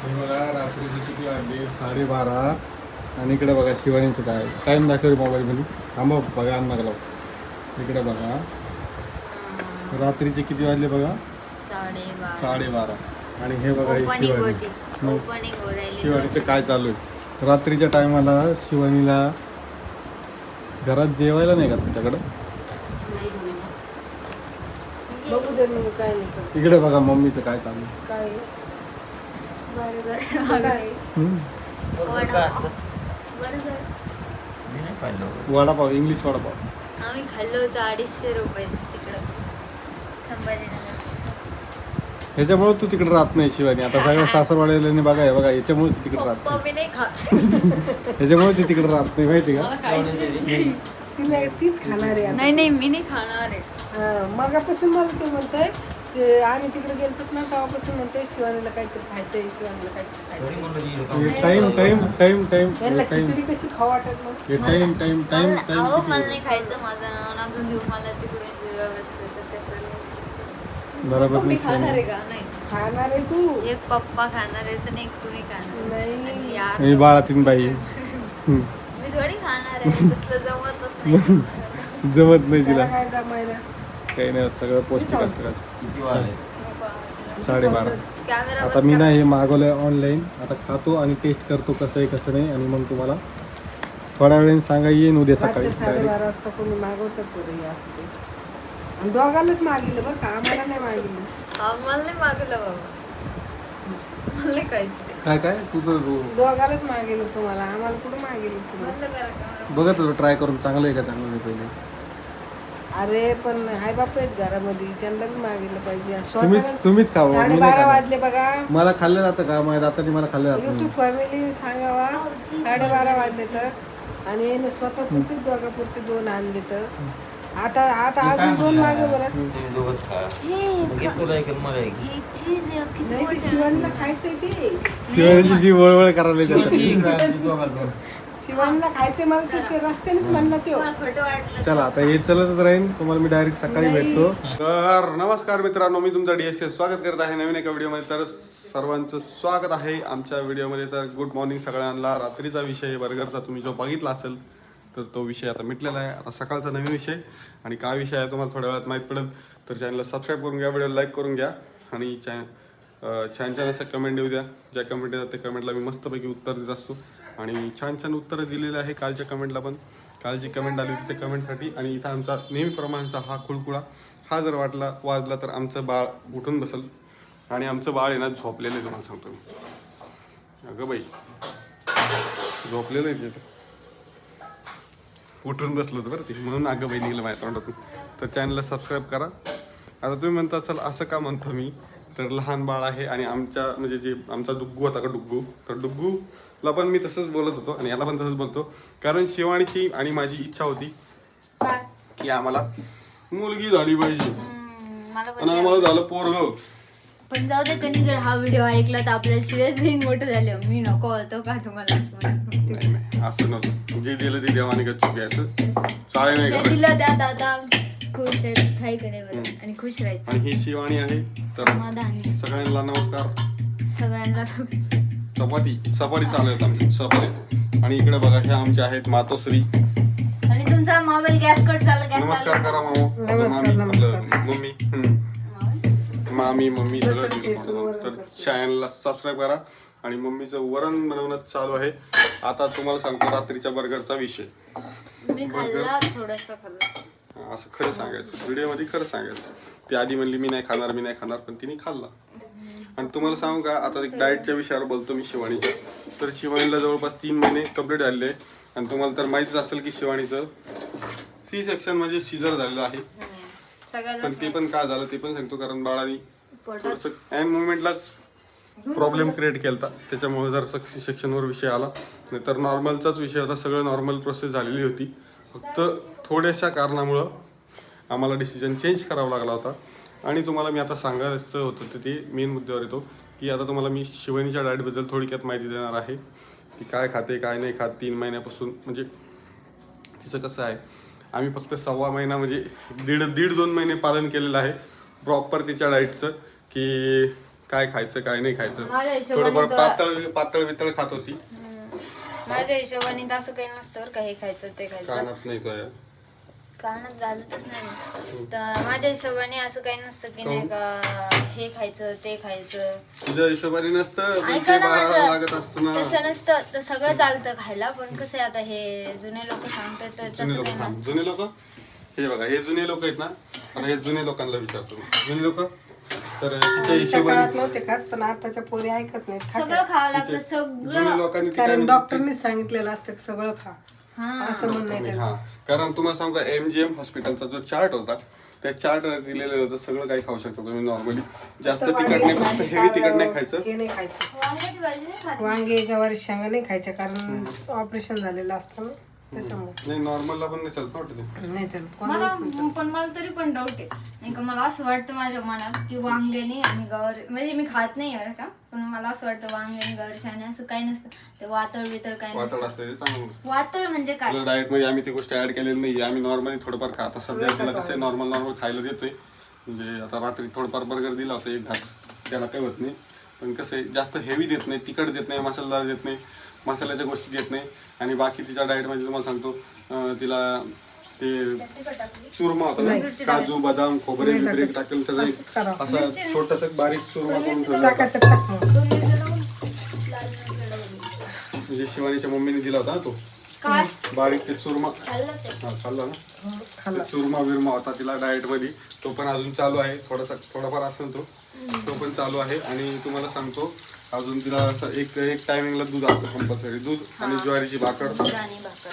हे बघा रात्रीचे किती वाजले 12:30 आणि इकडे बघा शिवानीचं काय टाईम दाखवली मोबाईलमध्ये. थांबा बघा अन्ना लाव. इकडे बघा रात्रीचे किती वाजले बघा 12:30 आणि हे बघा ही शिवानी. शिवानीचं काय चालू आहे रात्रीच्या टायमाला. शिवानीला घरात जेवायला नाही का तुमच्याकडं? इकडे बघा मम्मीचं काय चालू आहे. वडापाव, इंग्लिश वडापाव आम्ही खाल्लो होतो 250 रुपयाचं तिकडं संभाजीनगर. ह्याच्यामुळे तू तिकडे राहत नाही शिवानी. आता सगळ्या सासरवाड्याने बघा बघा याच्यामुळे तिकडे राहत पप्पा मी नाही खात. ह्याच्यामुळे ती तिकडे राहत नाही माहिती का? तिला तीच खाणार आहे. नाही नाही मी नाही खाणार आहे. मगापासून मला ते म्हणतंय की आम्ही तिकडे गेलतो ना तेव्हापासून म्हणतोय शिवानीला काहीतरी खायचंय, शिवानीला काहीतरी खायचंय. टाइम टाइम टाइम टाइम यांना टाइम खिचडी कशी खाऊ वाटत मग. हे टाइम टाइम टाइम अहो मला टाइम नाही खायचं. माझं नाव नका घेऊ. मला तिकडे व्यवस्थित बरोबर मी नाही खाणार आहे शिवानी. का? नाही खाणार आहे तू? एक पप्पा खाणार आहे तर एक तुम्ही खाणार. नाही. आणि यार मी बाळातीन बाई मी थोडी खाणार आहे. तसलं जमतच नाही. जमत नाही त्याला तिला काय जमायला. काही नाही होत, सगळं पौष्टिक असतं. नको. 12:30 कॅमेरा आता मी ना हे मागवलंय ऑनलाईन. आता खातो आणि टेस्ट करतो कसं आहे कसं नाही आणि मग तुम्हाला थोड्या वेळेने सांगा येईन उद्या सकाळी रात्री डायरेक्ट. 12:30 वाजता कोणी मागवतात पुढे असं ते. आणि दोघालाच मागितलं बरं का, आम्हाला नाही मागितलं. मला नाही मागलं बाबा. मला नाही खायचं ते. काय काय तुझं दोघालाच मागितलं तुम्हाला, आम्हाला कुठं मागितलं तुम्हाला. बंद करा कॅमेरा. बघा तुझं ट्राय करून चांगलं आहे का चांगलं नाही पहिले. अरे पण आई बाप आहेत घरामध्ये, त्यांना बी मागितलं पाहिजे. तुम्हीच खावं, मी नाही 12:30 खाणार. वाजले बघा. मला खाल्लं जातं का? माझ्या दाताने मला खाल्लं जात युट्यूब नाही. फॅमिली सांगावा 12:30 वाजले तर. आणि याने स्वतः पुरते दोघापुरते 2 आणले तर आता आता अजून 2 मागे बरं. हे चीज आहे, किती नाही ते मोठं. शिवानीला खायचंय ते. शिवानीची जी वळवळ करायला जातात. शिवानीला खायचंय मला ते रस्त्यानेच म्हणलं ते. मला खोटं वाटलं. चला आता हे चलतच राहीन. तुम्हाला मी डायरेक्ट सकाळी नाही. भेटतो. तर नमस्कार मित्रांनो, मी तुमचा DSK स्वागत करत आहे नवीन एका व्हिडिओमध्ये. तर सर्वांचं स्वागत आहे आमच्या व्हिडिओमध्ये. तर गुड मॉर्निंग सगळ्यांना. रात्रीचा विषय बर्गरचा तुम्ही जो बघितला असेल तर तो विषय आता मिटलेला आहे. आता सकाळचा नवीन विषय आणि काय विषय आहे तुम्हाला थोड्या वेळात माहीत पडेल. तर चॅनलला सबस्क्राईब करून घ्या, व्हिडिओ लाईक करून घ्या आणि छान छान असं कमेंट देऊ द्या. ज्या कमेंट येतात त्या कमेंटला मी मस्तपैकी उत्तर देत असतो आणि छान छान उत्तरं दिलेलं आहे. कालच्या कमेंटला पण कालची कमेंट आली होती त्या कमेंटसाठी. आणि इथं आमचा नेहमीप्रमाणेचा हा खुळकुळा हा जर वाजला तर आमचं बाळ उठून बसेल आणि आमचं बाळ आहे ना झोपलेलं आहे. तुम्हाला सांगतो मी. अगं बाई झोपलेलं आहे तिथं, उठून बसलं होतं बरं ते, म्हणून अगं बाई निघलं माझ्या तोंडातून. तर चॅनलला सबस्क्राईब करा. आता तुम्ही म्हणता चल असं का म्हणतो मी, तर लहान बाळ आहे आणि आमच्या म्हणजे जे आमचा डुग्गू होता का डुग्गू, तर डुग्गूला पण मी तसंच बोलत होतो आणि याला पण तसंच बोलतो. कारण शिवानीची आणि माझी इच्छा होती की आम्हाला मुलगी झाली पाहिजे मला आणि आम्हाला झालं पोरग. पण जाऊ दे, त्यांनी जर हा व्हिडिओ ऐकला तर आपल्याला शिवाय मोठं झालं. मी नको होतो का तुम्हाला असं नाही नाही असं नव्हतं. जे दिलं ते देवाने गच्चू घ्यायचं, चाळे नाही जे करायचं. दिलं त्या दादा खुश आहेत थाईकडेवर आणि खुश राहायचं. आणि ही शिवानी आहे. तर समाधान सगळ्यांना नमस्कार. सगळ्यांना. चपाती चालू आहेत आमची चपाती. आणि इकडे बघा ह्या आमच्या आहेत मातोश्री. आणि तुमचा मोबाईल गॅस कट झाला. गॅस नमस्कार करा मामो. मम्मी सगळं दिलं. तर चॅनलला सबस्क्राईब करा. आणि मम्मीचं वरण बनवणं चालू आहे. आता तुम्हाला सांगतो रात्रीच्या बर्गरचा विषय. मी खाल्ला थोडंसं खाल्ला. असं खरं सांगायचं, व्हिडिओमध्ये खरं सांगायचं. ती आधी म्हणली मी नाही खाणार पण तिने खाल्ला. आणि तुम्हाला सांगू का, आता एक डाएटच्या विषयावर बोलतो मी शिवानीच्या. तर शिवानीला जवळपास 3 महिने कंप्लीट झालेले आहे. आणि तुम्हाला तर माहितीच असेल की शिवानीचं C-सेक्शन म्हणजे सीझर झालेलं आहे. पण ते पण का झालं ते पण सांगतो. कारण बाळाने थोडंसं ॲन मुवमेंटलाच प्रॉब्लेम क्रिएट केला, त्याच्यामुळे जर C-सेक्शनवर विषय आला. नाही तर नॉर्मलचाच विषय होता. सगळं नॉर्मल प्रोसेस झालेली होती. फक्त थोड्याशा कारणामुळं आम्हाला डिसिजन चेंज करावा लागला होता. आणि तुम्हाला मी आता सांगायचं होतं ते मेन मुद्द्यावर येतो की आता तुम्हाला मी शिवानीच्या डाएटबद्दल थोडक्यात माहिती देणार आहे. ती काय खाते काय नाही खात 3 महिन्यापासून. म्हणजे तिचं कसं आहे, आम्ही फक्त 1.25 महिना म्हणजे दीड 2 महिने पालन केलेलं आहे प्रॉपर तिच्या डाएटचं. की काय खायचं काय नाही खायचं. माझ्या हिशोबाने थोडंफार पातळ बितळ खात होती. माझ्या हिशोबाने तर असं काही नसतं बरं का, हे खायचं ते खायचं. कानात नाही तो कानात घालतच नाही. तर माझ्या हिशोबाने असं काही नसतं की नाही का हे खायचं ते खायचं. तुझ्या हिशोबाने नसतं पण ऐका ते ना बाळाला माझं. लागत असतं ना. तसं नसतं, तर सगळं चालतं खायला. पण कसं आहे आता हे जुने लोक सांगतात तर जुने तसं लोक काही नाही. जुने लोक हे बघा, हे जुने लोक आहेत ना. आता हे जुने लोकांना विचारतो मी. जुने लोक तर तिच्या आमच्या हिशोबाने काळात नव्हते खात, पण आताच्या पोरी ऐकत नाहीत, खात्यात. सगळं खावं लागतं जुने सगळं. लोकांनी ती काय कारण म्हणते? डॉक्टरने सांगितलेलं असतं की सगळं खा, हा असं म्हणणं आहे हा, कारण तुम्हाला सांगू का, MGM हॉस्पिटलचा जो चार्ट होता त्या चार्ट वर दिलेलं होतं सगळं काही खाऊ शकता तुम्ही नॉर्मली. जास्त तिखट नाही, फक्त हेवी तिखट नाही खायचं. हे नाही खायचं. वांग्याची भाजी नाही खात. वांगे गवारी शेंगा नाही खायच्या, कारण ऑपरेशन झालेलं असतं ना त्याच्यामुळे नाही, नॉर्मलला पण नाही चालत ना वाटतं ते. नाही चालत मला कोणालाच नाही. पण मला तरी पण डाऊट आहे नाही का. मला असं वाटतं माझ्या मनात की वांग्याने आणि गवार, म्हणजे मी खात नाही बरं का, पण मला असं वाटतं वांग्याने गवार शेंगाने असं काही नसतं. ते वातळ बितळ काही वातड नसतं. असतं ते चांगलं नसतं. वातळ म्हणजे काय? डाएट मध्ये आम्ही ती गोष्ट ऍड केलेली नाही. आम्ही नॉर्मली थोडंफार खात. सध्या तिला कसं नॉर्मल खायला देतोय. म्हणजे आता रात्री थोडंफार बर्गर दिला होता एक घास, त्याला काही होत नाही. पण कसं आहे, जास्त हेवी देत नाही, तिखट देत नाही, मसालेदार देत नाही, मसाल्याच्या गोष्टी देत नाही. आणि बाकी तिच्या डाएटमध्ये तुम्हाला सांगतो तिला ते चुरमा होता ना, काजू बदाम खोबरे बिबरे टाकून त्याचा एक असा छोटासा बारीक चुरमा करून ठेवला होता. टाकायचं टाक मग. 2 मिनिटं लावून लाल मिरची लावून. म्हणजे शिवानीच्या मम्मीने दिला होता ना तो काय बारीक ते चुरमा. खाल्लं ते? हा, खाल्ला ना. खाल्ला. ते चुरमा बिरमा होता तिला डाएट मध्ये. तो पण अजून चालू आहे. थोडाफार असेल तो पण चालू आहे. आणि तुम्हाला सांगतो अजून तिला असं एक टायमिंगला दूध असतं कंपल्सरी. दूध आणि ज्वारीची भाकर दूध आणि भाकर.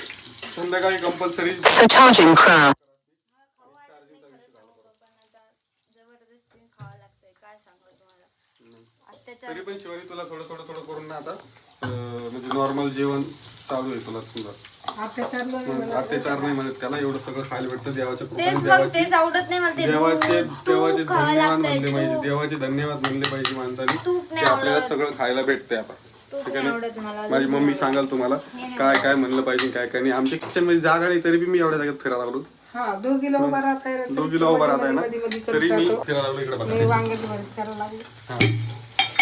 संध्याकाळी कंपल्सरी. Charging crowd. जबरदस्तीने खावं लागतंय, काय सांगू तुम्हाला. अत्याचार. तरी पण शिवानी तुला थोडं करून ना आता म्हणजे नॉर्मल जेवण चालू आहे तुला समजा. अत्याचार नाही म्हणत. अत्याचार नाही म्हणत त्याला. एवढं सगळं खायला भेटतं देवाच्या तेच कृपेने. बघ, तेच आवडत नाही मला ते. देवाचे तूप खावं धन्यवाद लागतंय, म्हणले पाहिजे. तूप. देवाचे धन्यवाद म्हणले पाहिजे माणसाने तूप की नाही आपल्याला आवडत. सगळं खायला भेटतंय आता. तूप ठीक नाही आहे आवडत मला. ना. माझी मम्मी सांगाल तुम्हाला काय काय म्हणलं पाहिजे काय काय नाही. आमच्या किचन मध्ये जागा नाही तरी बी मी एवढ्या जागेत फिरायला लागलो. हा, दोघीला उभा राहता येणार. दोघीला उभा राहता आहे ना मध्ये मध्ये करत तरी मी राहतो. फिरायला लागलो इकडे बघा. मी वांग्याची भाजी करायला लागली. हा.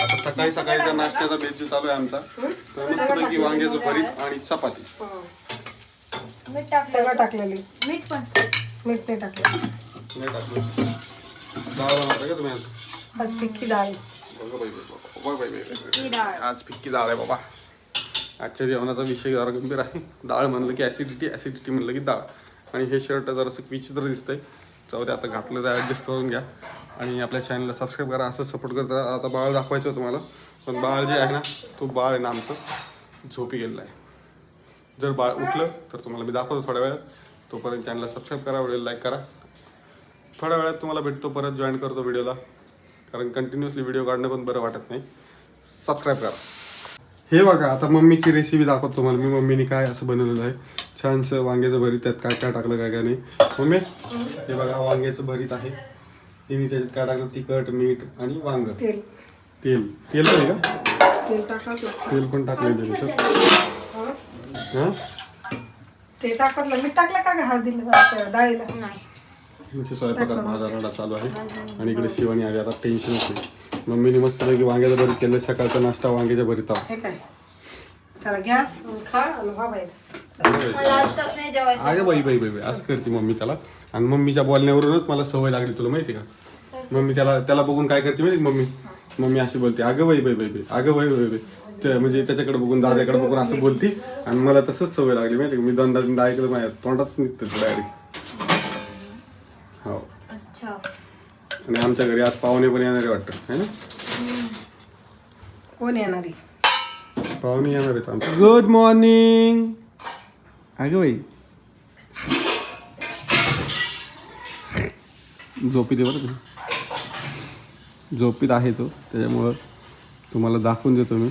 आता सकाळीचा नाश्त्याचा बेत जो चालू आहे आमचा, तर मस्तपैकी वांग्याचं भरीत आणि चपाती. हं. मीठ टाकलं. सगळं टाकलेली. मीठ पण. मीठ नाही टाकलं. नाही टाकलं. डाळ बनवता का तुम्ही आज? आज फिक्की डाळ. बघा बाई, बघा बाई, बाई, बाई. ही डाळ. आज फिक्की डाळ आहे बाबा. आजच्या जेवणाचा विषय जरा गंभीर आहे. डाळ म्हणलं की ॲसिडिटी म्हणलं की डाळ. आणि हे शर्ट जरासं विचित्र दिसतंय. जाऊ दे, आता घातलं तर ॲडजस्ट करून घ्या. आणि आपल्या चॅनलला सबस्क्राईब करा. असं सपोर्ट करत राहा. आता बाळ दाखवायचं होतं मला, पण बाळ जे आहे ना तो बाळ आहे ना आमचं झोपी गेलेलं आहे. जर बाळ उठलं तर तुम्हाला मी दाखवतो थोड्या वेळात. तोपर्यंत चॅनलला सबस्क्राईब करा, व्हिडिओला लाईक करा. थोड्या वेळात तुम्हाला भेटतो, परत जॉईन करतो व्हिडिओला. कारण कंटिन्युअसली व्हिडिओ काढणं पण बरं वाटत नाही. सबस्क्राईब करा. हे बघा, आता मम्मीची रेसिपी दाखवतो तुम्हाला मी. मम्मीने काय असं बनवलेलं आहे छानसं वांग्याचं भरीत. त्यात काय काय टाकलं काय काय नाही. मम्मी हे बघा वांग्याचं भरीत आहे. तिने त्याच्यात काय टाकलं, तिखट मीठ आणि वांग. तेल तेल पण आहे का? तेल टाकत लागतं. तेल पण टाकलं त्याच्यात. हां, ते टाकत मीठ टाकलं का ग हळदीला डाळीला? नाही. आमच्या स्वयंपाकात बाजाराला चालू आहे. आणि इकडे शिवानी आली. आता टेन्शन होते. मम्मीने मस्तपैकी वांग्याचं भरीत केलं. सकाळचा नाश्ता वांग्याच्या भरीत. हे काय, चला घ्या खा आणि व्हा बाहेर. मला आजच नाही जेवायचं. अगं बाई बाई बाई बाई असं करते मम्मी त्याला. आणि मम्मीच्या बोलण्यावरूनच मला सवय लागली. तुला माहिती का, मम्मी त्याला बघून काय करते माहिती का मम्मी अशी बोलते, अगं बाई बाई बाई बाई, अगं बाई बाई बाई. म्हणजे त्याच्याकडे बघून दादाकडे बघून असं बोलती. आणि मला तसंच सवय लागली माहिती का. मी दोनदा ऐकलं माझ्या तोंडात निघतं डायरेक्ट. हो. अच्छा. आणि आमच्या घरी आज पाहुणे पण येणारे वाटतं है ना. कोण येणारी? पाहुणे येणार आहेत आमच्या. Good morning. अगं बाई झोपीत आहे बरं का. झोपीत आहे तो, त्याच्यामुळं तुम्हाला दाखवून देतो मी.